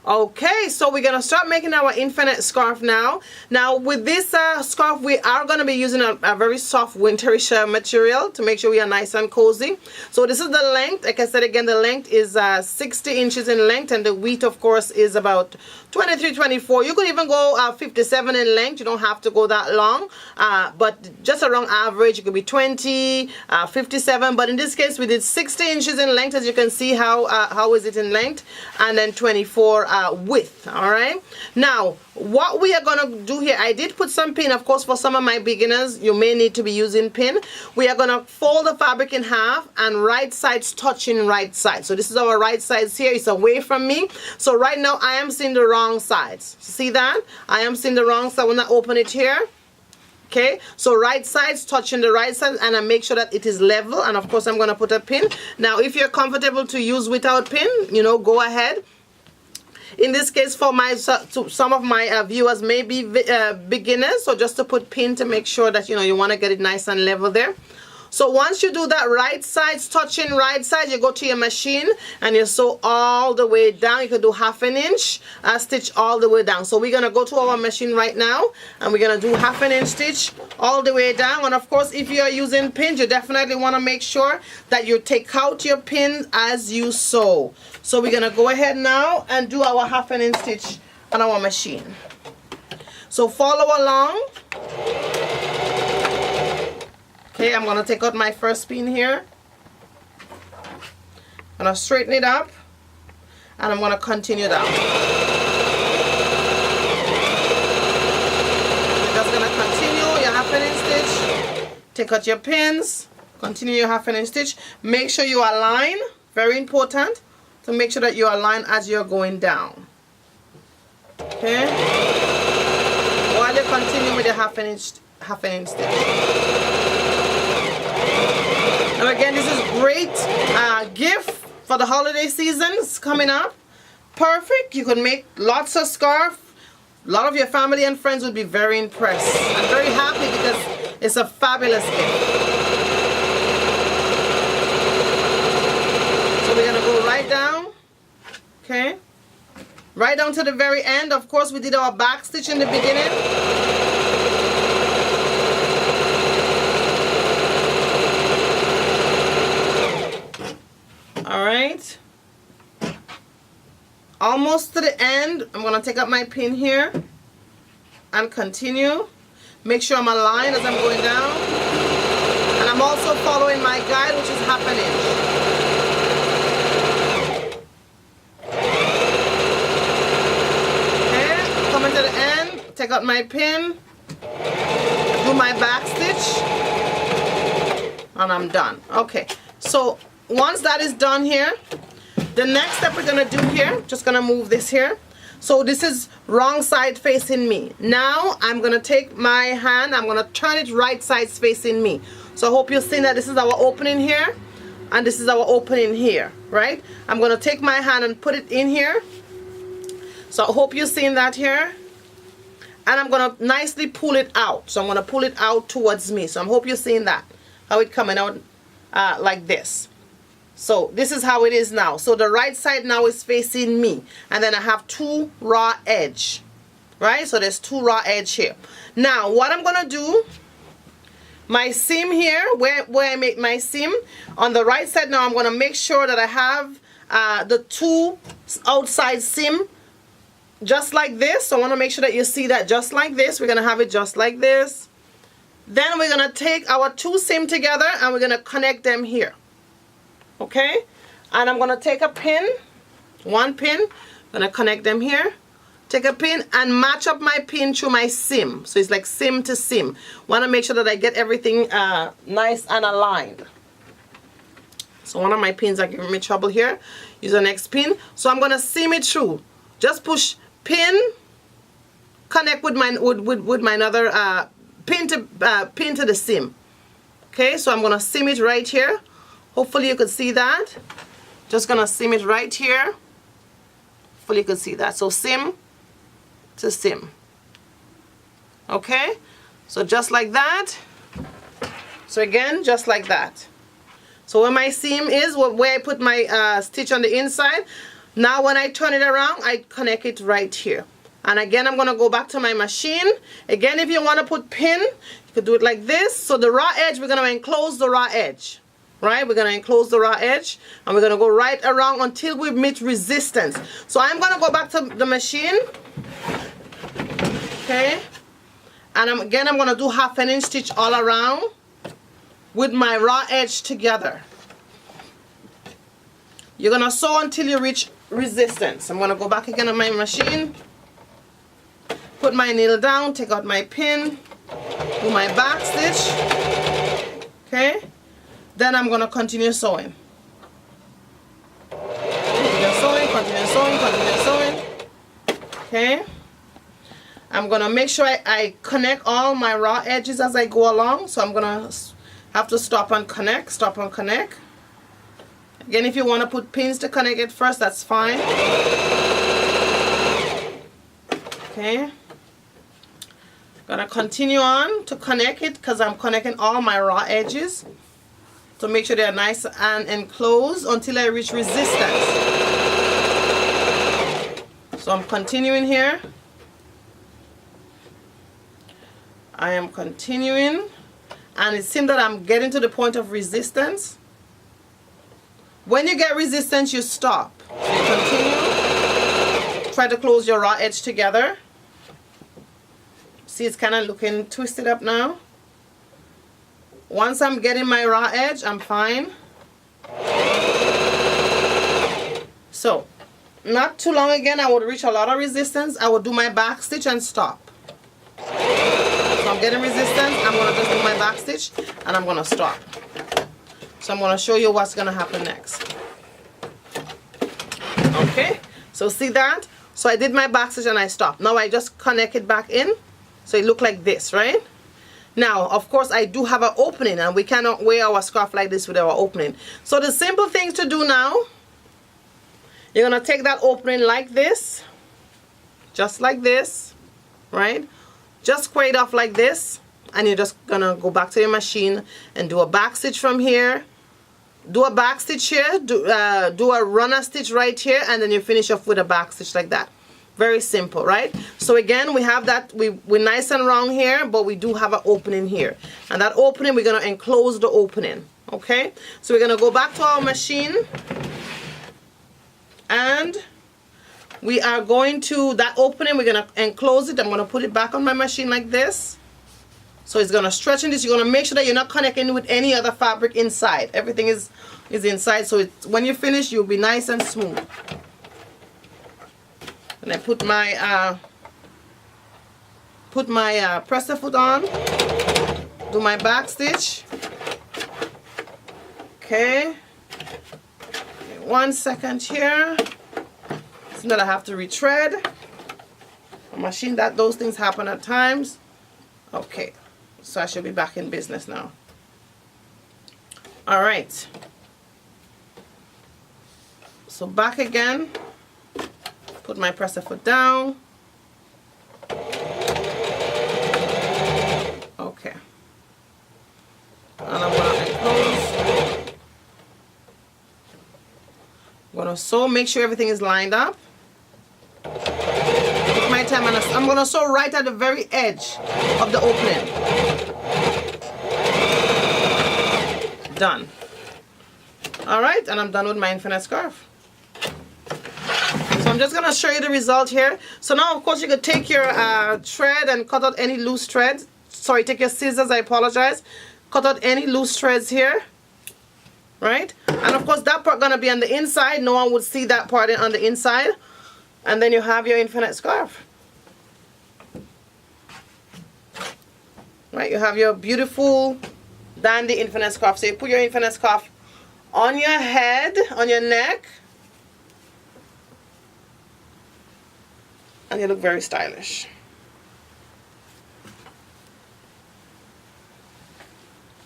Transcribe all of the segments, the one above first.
Okay, so we're going to start making our infinite scarf now. Now with this scarf, we are going to be using a very soft winterish material to make sure we are nice and cozy. So this is the length. Like I said again, the length is 60 inches in length, and the width of course is about 23, 24. You could even go 57 in length. You don't have to go that long, but just around average, it could be 20, 57. But in this case, we did 60 inches in length, as you can see how is it in length, and then 24 width. All right, now what we are going to do here, I did put some pin. Of course, for some of my beginners, you may need to be using pin. We are going to fold the fabric in half and right sides touching right side. So this is our right sides here. It's away from me. So right now I am seeing the wrong sides. See that? I am seeing the wrong side when I open it here. Okay, so right sides touching the right side, and I make sure that it is level. And of course I'm going to put a pin. Now if you're comfortable to use without pin, you know, go ahead. In this case, for some of my viewers may be beginners, so just to put pin to make sure that, you know, you want to get it nice and level there. So once you do that, right sides touching right side, you go to your machine and you sew all the way down. You can do ½ inch stitch all the way down. So we're going to go to our machine right now and we're going to do ½ inch stitch all the way down. And of course, if you are using pins, you definitely want to make sure that you take out your pins as you sew. So we're going to go ahead now and do our ½ inch stitch on our machine. So follow along. Okay, I'm going to take out my first pin here. I'm going to straighten it up and I'm going to continue down. You're just going to continue your ½ inch stitch. Take out your pins, continue your ½ inch stitch. Make sure you align, very important, to make sure that you align as you're going down. Okay? While you continue with your ½ inch stitch. Now again, this is great gift for the holiday season. It's coming up. Perfect. You can make lots of scarf. A lot of your family and friends will be very impressed. I'm very happy because it's a fabulous gift. So we're going to go right down. Okay. Right down to the very end. Of course, we did our back stitch in the beginning. Alright, almost to the end. I'm going to take up my pin here and continue. Make sure I'm aligned as I'm going down. And I'm also following my guide, which is ½ inch. Okay, coming to the end, take out my pin, do my back stitch, and I'm done. Okay, so once that is done here, the next step we're going to do here, just going to move this here. So this is wrong side facing me. Now I'm going to take my hand, I'm going to turn it right side facing me. So I hope you're seeing that this is our opening here and this is our opening here, right? I'm going to take my hand and put it in here. So I hope you're seeing that here. And I'm going to nicely pull it out. So I'm going to pull it out towards me. So I hope you're seeing that, how it's coming out like this. So this is how it is now. So the right side now is facing me. And then I have two raw edge. Right? So there's two raw edge here. Now what I'm going to do, my seam here, where I make my seam, on the right side now I'm going to make sure that I have the two outside seam just like this. So I want to make sure that you see that just like this. We're going to have it just like this. Then we're going to take our two seam together and we're going to connect them here. Okay, and I'm going to take a pin, one pin, I'm going to connect them here, take a pin and match up my pin to my seam. So it's like seam to seam. Want to make sure that I get everything nice and aligned. So one of my pins are giving me trouble here. Use the next pin. So I'm going to seam it through. Just push pin, connect with my another pin to the seam. Okay, so I'm going to seam it right here. Hopefully you could see that. Just gonna seam it right here. Hopefully you could see that. So seam to seam. Okay? So just like that. So again, just like that. So where my seam is, where I put my stitch on the inside, Now when I turn it around, I connect it right here. And again, I'm going to go back to my machine. Again, if you want to put pin, you could do it like this. So the raw edge, we're going to enclose the raw edge. Right? We're going to enclose the raw edge. And we're going to go right around until we meet resistance. So I'm going to go back to the machine. Okay. And again, I'm going to do 1/2 inch stitch all around with my raw edge together. You're going to sew until you reach resistance. I'm going to go back again on my machine. Put my needle down, take out my pin, do my back stitch, okay? Then I'm going to continue sewing. Continue sewing, continue sewing, continue sewing, okay? I'm going to make sure I connect all my raw edges as I go along, so I'm going to have to stop and connect, stop and connect. Again, if you want to put pins to connect it first, that's fine. Okay. Gonna continue on to connect it because I'm connecting all my raw edges to make sure they're nice and enclosed until I reach resistance. So I'm continuing here. I am continuing, and it seems that I'm getting to the point of resistance. When you get resistance, you stop. So you continue. Try to close your raw edge together. See, it's kind of looking twisted up now. Once I'm getting my raw edge, I'm fine. So, not too long again, I would reach a lot of resistance. I would do my back stitch and stop. So I'm getting resistance, I'm going to just do my back stitch and I'm going to stop. So I'm going to show you what's going to happen next. Okay, so see that? So I did my back stitch and I stopped. Now I just connect it back in. So it look like this, right? Now, of course, I do have an opening, and we cannot wear our scarf like this with our opening. So the simple things to do now, you're going to take that opening like this, just like this, right? Just square it off like this, and you're just going to go back to your machine and do a back stitch from here. Do a back stitch here, do a runner stitch right here, and then you finish off with a back stitch like that. Very simple, right? So again, we have that, we're nice and round here, but we do have an opening here. And that opening, we're going to enclose the opening, okay? So we're going to go back to our machine. And we are going to, that opening, we're going to enclose it. I'm going to put it back on my machine like this. So it's going to stretch in this. You're going to make sure that you're not connecting with any other fabric inside. Everything is inside. So when you finish, you'll be nice and smooth. And I put my presser foot on, do my back stitch. Okay. 1 second here. So that I have to retread. A machine, that those things happen at times. Okay. So I should be back in business now. All right. So back again. Put my presser foot down. Okay. And I'm going to enclose. I'm going to sew, make sure everything is lined up. Take my time, and I'm going to sew right at the very edge of the opening. Done. All right, and I'm done with my infinite scarf. So I'm just going to show you the result here. So now, of course, you could take your thread and cut out any loose threads. Sorry, take your scissors, I apologize. Cut out any loose threads here. Right? And of course, that part going to be on the inside. No one would see that part on the inside. And then you have your infinite scarf. Right? You have your beautiful, dandy infinite scarf. So you put your infinite scarf on your head, on your neck. And you look very stylish.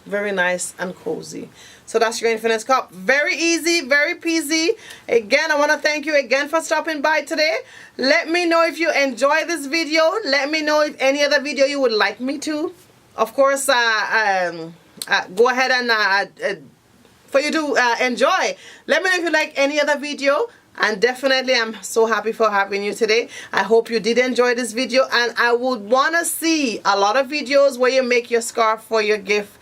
Very nice and cozy. So that's your infinite scarf. Very easy, very peasy. Again, I want to thank you again for stopping by today. Let me know if you enjoy this video. Let me know if any other video you would like me to. Of course, go ahead and for you to enjoy. Let me know if you like any other video. And definitely I'm so happy for having you today. I hope you did enjoy this video, and I would want to see a lot of videos where you make your scarf for your gift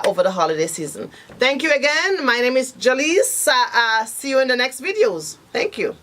over the holiday season. Thank you again. My name is Jalise. See you in the next videos. Thank you.